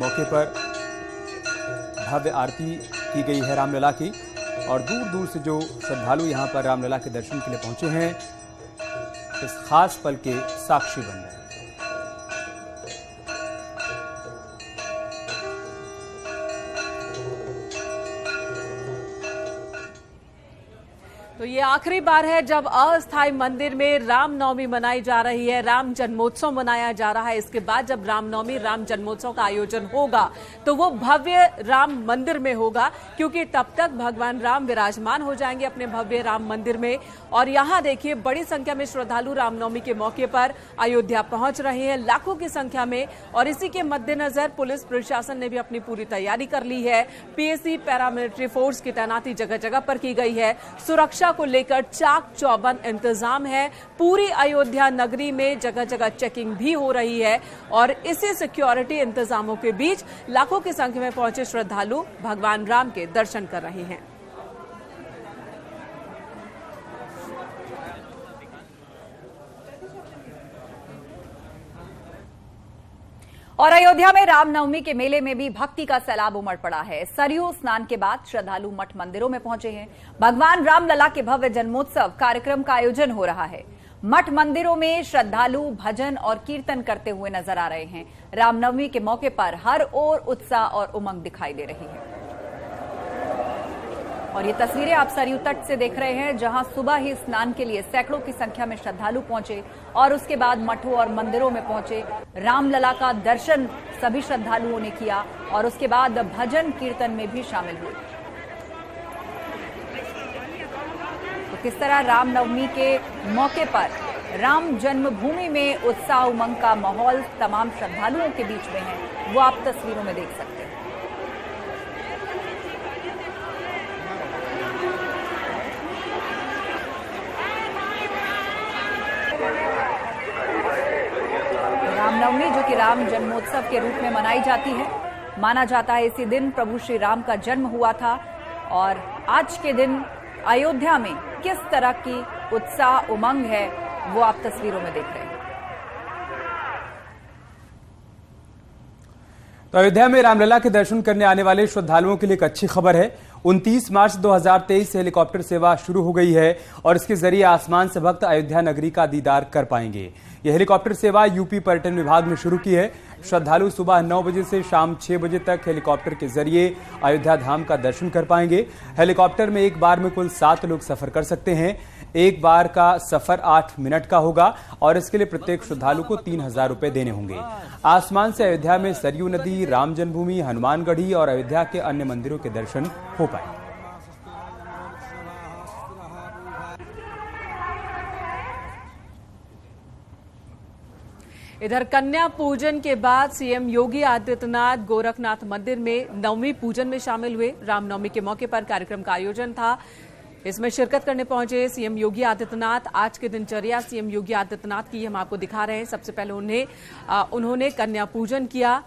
मौके पर भव्य आरती की गई है रामलला की और दूर दूर से जो श्रद्धालु यहां पर रामलला के दर्शन के लिए पहुंचे हैं इस खास पल के साक्षी बन रहे हैं। तो ये आखिरी बार है जब अस्थायी मंदिर में रामनवमी मनाई जा रही है, राम जन्मोत्सव मनाया जा रहा है। इसके बाद जब रामनवमी राम जन्मोत्सव का आयोजन होगा तो वो भव्य राम मंदिर में होगा, क्योंकि तब तक भगवान राम विराजमान हो जाएंगे अपने भव्य राम मंदिर में। और यहाँ देखिए बड़ी संख्या में श्रद्धालु रामनवमी के मौके पर अयोध्या पहुंच रहे हैं, लाखों की संख्या में। और इसी के मद्देनजर पुलिस प्रशासन ने भी अपनी पूरी तैयारी कर ली है। पीएसी पैरामिलिट्री फोर्स की तैनाती जगह जगह पर की गई है। सुरक्षा को लेकर चाक चौबंद इंतजाम है। पूरी अयोध्या नगरी में जगह जगह चेकिंग भी हो रही है और इसी सिक्योरिटी इंतजामों के बीच लाखों की संख्या में पहुंचे श्रद्धालु भगवान राम के दर्शन कर रहे हैं। और अयोध्या में रामनवमी के मेले में भी भक्ति का सैलाब उमड़ पड़ा है। सरयू स्नान के बाद श्रद्धालु मठ मंदिरों में पहुंचे हैं। भगवान रामलला के भव्य जन्मोत्सव कार्यक्रम का आयोजन हो रहा है। मठ मंदिरों में श्रद्धालु भजन और कीर्तन करते हुए नजर आ रहे हैं। रामनवमी के मौके पर हर ओर उत्साह और उमंग दिखाई दे रही है। और ये तस्वीरें आप सरयू तट से देख रहे हैं, जहां सुबह ही स्नान के लिए सैकड़ों की संख्या में श्रद्धालु पहुंचे और उसके बाद मठों और मंदिरों में पहुंचे। रामलला का दर्शन सभी श्रद्धालुओं ने किया और उसके बाद भजन कीर्तन में भी शामिल हुए। तो किस तरह रामनवमी के मौके पर राम जन्मभूमि में उत्साह उमंग का माहौल तमाम श्रद्धालुओं के बीच में है, वो आप तस्वीरों में देख सकते हैं। रामनवमी जो कि राम जन्मोत्सव के रूप में मनाई जाती है, माना जाता है इसी दिन प्रभु श्री राम का जन्म हुआ था। और आज के दिन अयोध्या में किस तरह की उत्साह उमंग है वो आप तस्वीरों में देख रहे हैं। तो अयोध्या में रामलला के दर्शन करने आने वाले श्रद्धालुओं के लिए एक अच्छी खबर है। 29 मार्च 2023 से हेलीकॉप्टर सेवा शुरू हो गई है और इसके जरिए आसमान से भक्त अयोध्या नगरी का दीदार कर पाएंगे। यह हेलीकॉप्टर सेवा यूपी पर्यटन विभाग ने शुरू की है। श्रद्धालु सुबह 9 बजे से शाम 6 बजे तक हेलीकॉप्टर के जरिए अयोध्या धाम का दर्शन कर पाएंगे। हेलीकॉप्टर में एक बार में कुल 7 लोग सफर कर सकते हैं। एक बार का सफर 8 मिनट का होगा और इसके लिए प्रत्येक श्रद्धालु को 3000 रुपए देने होंगे। आसमान से अयोध्या में सरयू नदी, राम जन्मभूमि, हनुमानगढ़ी और अयोध्या के अन्य मंदिरों के दर्शन हो पाए। इधर कन्या पूजन के बाद सीएम योगी आदित्यनाथ गोरखनाथ मंदिर में नवमी पूजन में शामिल हुए। रामनवमी के मौके पर कार्यक्रम का आयोजन था, इसमें शिरकत करने पहुंचे सीएम योगी आदित्यनाथ। आज की दिनचर्या सीएम योगी आदित्यनाथ की हम आपको दिखा रहे हैं। सबसे पहले उन्होंने कन्या पूजन किया।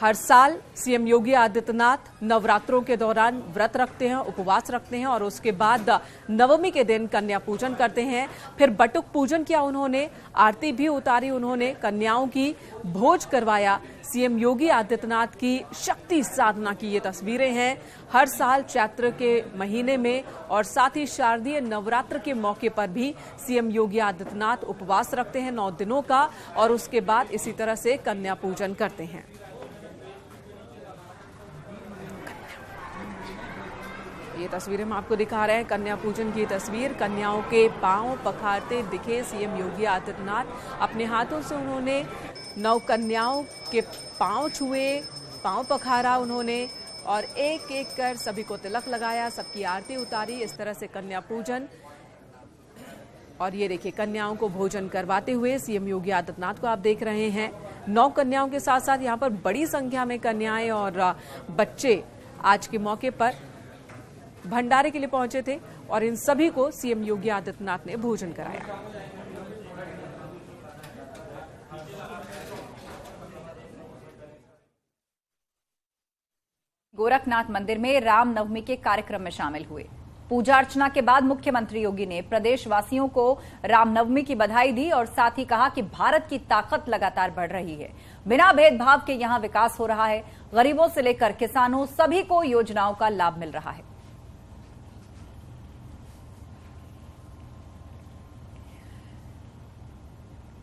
हर साल सीएम योगी आदित्यनाथ नवरात्रों के दौरान व्रत रखते हैं, उपवास रखते हैं और उसके बाद नवमी के दिन कन्या पूजन करते हैं। फिर बटुक पूजन किया उन्होंने, आरती भी उतारी उन्होंने, कन्याओं की भोज करवाया। सीएम योगी आदित्यनाथ की शक्ति साधना की ये तस्वीरें हैं। हर साल चैत्र के महीने में और साथ ही शारदीय नवरात्र के मौके पर भी सीएम योगी आदित्यनाथ उपवास रखते हैं 9 दिनों का और उसके बाद इसी तरह से कन्या पूजन करते हैं। ये तस्वीरें हम आपको दिखा रहे हैं, कन्या पूजन की तस्वीर। कन्याओं के पांव पखारते दिखे सीएम योगी आदित्यनाथ। अपने हाथों से उन्होंने 9 कन्याओं के पांव छुए, पांव पखारा उन्होंने और एक एक कर सभी को तिलक लगाया, सबकी आरती उतारी। इस तरह से कन्या पूजन। और ये देखिए कन्याओं को भोजन करवाते हुए सीएम योगी आदित्यनाथ को आप देख रहे हैं। 9 कन्याओं के साथ साथ यहाँ पर बड़ी संख्या में कन्याएं और बच्चे आज के मौके पर भंडारे के लिए पहुंचे थे और इन सभी को सीएम योगी आदित्यनाथ ने भोजन कराया। गोरखनाथ मंदिर में रामनवमी के कार्यक्रम में शामिल हुए। पूजा अर्चना के बाद मुख्यमंत्री योगी ने प्रदेशवासियों को रामनवमी की बधाई दी और साथ ही कहा कि भारत की ताकत लगातार बढ़ रही है। बिना भेदभाव के यहां विकास हो रहा है। गरीबों से लेकर किसानों सभी को योजनाओं का लाभ मिल रहा है।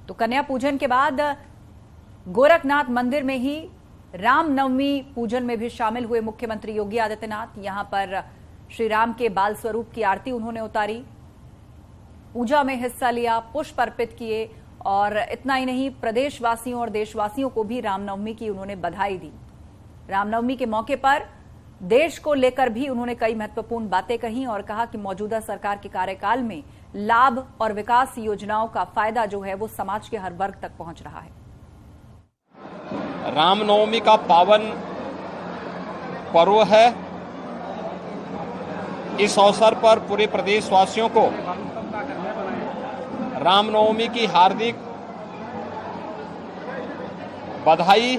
तो कन्या पूजन के बाद गोरखनाथ मंदिर में ही रामनवमी पूजन में भी शामिल हुए मुख्यमंत्री योगी आदित्यनाथ। यहां पर श्री राम के बाल स्वरूप की आरती उन्होंने उतारी, पूजा में हिस्सा लिया, पुष्प अर्पित किए और इतना ही नहीं, प्रदेशवासियों और देशवासियों को भी रामनवमी की उन्होंने बधाई दी। रामनवमी के मौके पर देश को लेकर भी उन्होंने कई महत्वपूर्ण बातें कही और कहा कि मौजूदा सरकार के कार्यकाल में लाभ और विकास योजनाओं का फायदा जो है वो समाज के हर वर्ग तक पहुंच रहा है। रामनवमी का पावन पर्व है। इस अवसर पर पूरे प्रदेशवासियों को रामनवमी की हार्दिक बधाई।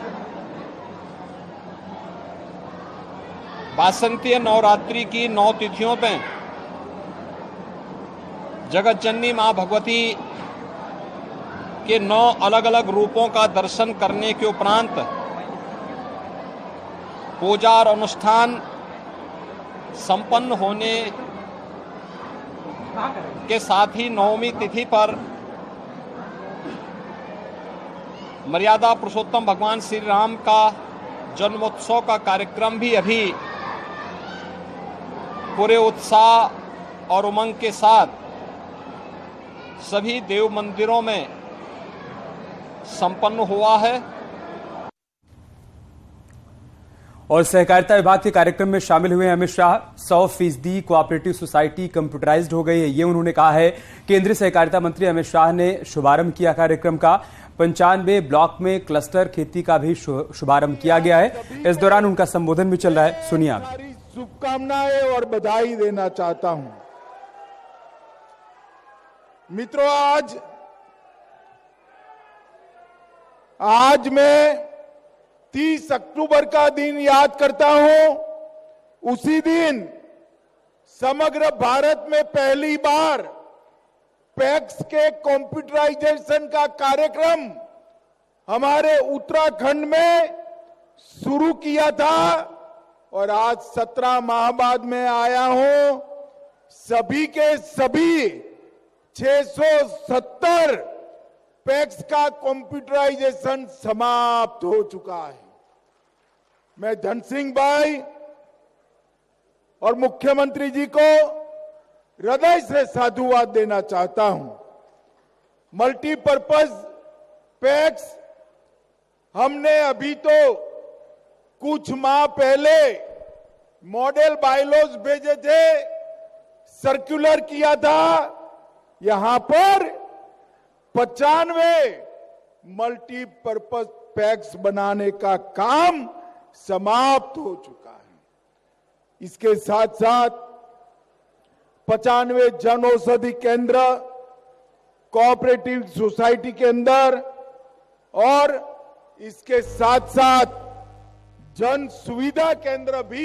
वासंतीय नवरात्रि की 9 तिथियों में जगत जननी मां भगवती के 9 अलग अलग रूपों का दर्शन करने के उपरांत पूजा और अनुष्ठान संपन्न होने के साथ ही नवमी तिथि पर मर्यादा पुरुषोत्तम भगवान श्री राम का जन्मोत्सव का कार्यक्रम भी अभी पूरे उत्साह और उमंग के साथ सभी देव मंदिरों में संपन्न हुआ है। और सहकारिता विभाग के कार्यक्रम में शामिल हुए Amit Shah. 100% cooperative society computerised हो गई है, ये उन्होंने कहा है। केंद्रीय सहकारिता मंत्री अमित शाह ने शुभारंभ किया कार्यक्रम का। 95 ब्लॉक में क्लस्टर खेती का भी शुभारंभ किया गया है। इस दौरान उनका संबोधन भी चल रहा है, सुनिए आप। शुभकामनाएं और बधाई देना चाहता हूं। मित्रों, आज मैं 30 अक्टूबर का दिन याद करता हूं। उसी दिन समग्र भारत में पहली बार पैक्स के कंप्यूटराइजेशन का कार्यक्रम हमारे उत्तराखंड में शुरू किया था और आज 17 माह बाद में आया हूं। सभी के सभी 670 पैक्स का कंप्यूटराइजेशन समाप्त हो चुका है। मैं धन सिंह भाई और मुख्यमंत्री जी को हृदय से साधुवाद देना चाहता हूं। मल्टीपर्पज पैक्स हमने अभी तो कुछ माह पहले मॉडल बायलॉज भेजे थे, सर्कुलर किया था। यहां पर 95 मल्टीपर्पज पैक्स बनाने का काम समाप्त हो चुका है। इसके साथ साथ 95 जन औषधि केंद्र कोऑपरेटिव सोसाइटी के अंदर और इसके साथ साथ जन सुविधा केंद्र भी